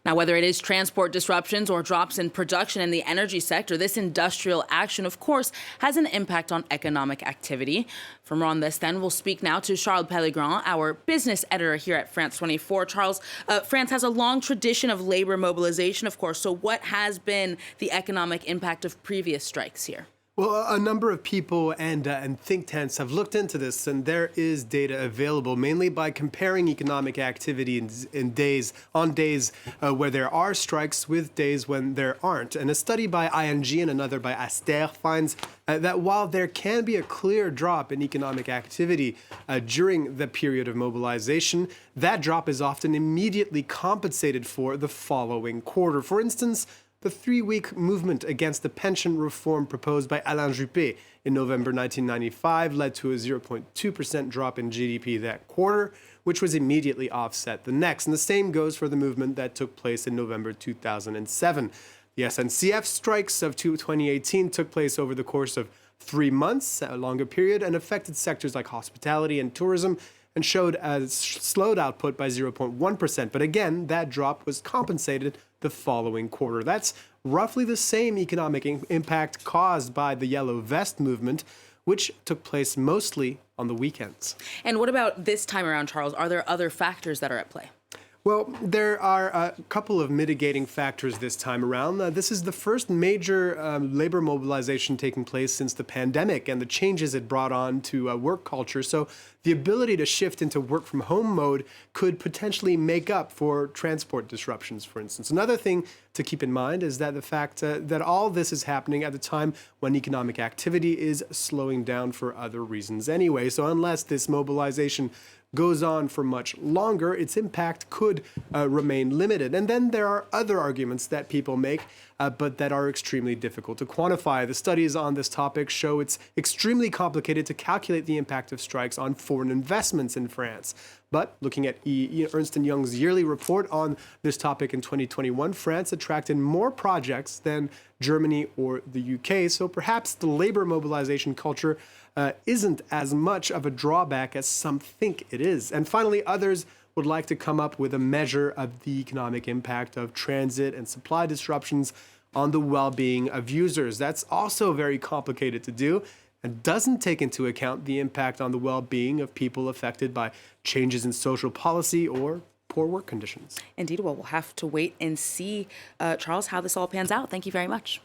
Now, whether it is transport disruptions or drops in production in the energy sector, this industrial action, of course, has an impact on economic activity. For more on this, then, we'll speak now to Charles Pellegrin, our business editor here at France 24. Charles, France has a long tradition of labor mobilization, of course. So what has been the economic impact of previous strikes here? Well, a number of people and think tanks have looked into this, and there is data available, mainly by comparing economic activity in days where there are strikes with days when there aren't. And a study by ING and another by Aster finds that while there can be a clear drop in economic activity during the period of mobilization, that drop is often immediately compensated for the following quarter. For instance, the 3-week movement against the pension reform proposed by Alain Juppé in November 1995 led to a 0.2% drop in GDP that quarter, which was immediately offset the next. And the same goes for the movement that took place in November 2007. The SNCF strikes of 2018 took place over the course of 3 months, a longer period, and affected sectors like hospitality and tourism, and showed a slowed output by 0.1%. But again, that drop was compensated the following quarter. That's roughly the same economic impact caused by the Yellow Vest movement, which took place mostly on the weekends. And what about this time around, Charles? Are there other factors that are at play? Well, there are a couple of mitigating factors this time around. This is the first major labor mobilization taking place since the pandemic and the changes it brought on to work culture. So the ability to shift into work from home mode could potentially make up for transport disruptions, for instance. Another thing to keep in mind is that the fact that all this is happening at the time when economic activity is slowing down for other reasons anyway. So unless this mobilization goes on for much longer, its impact could remain limited. And then there are other arguments that people make, but that are extremely difficult to quantify. The studies on this topic show it's extremely complicated to calculate the impact of strikes on foreign investments in France. But looking at Ernst & Young's yearly report on this topic in 2021, France attracted more projects than Germany or the UK. So perhaps the labor mobilization culture isn't as much of a drawback as some think it is. And finally, others would like to come up with a measure of the economic impact of transit and supply disruptions on the well-being of users. That's also very complicated to do and doesn't take into account the impact on the well-being of people affected by changes in social policy or poor work conditions. Indeed. Well, we'll have to wait and see, Charles, how this all pans out. Thank you very much.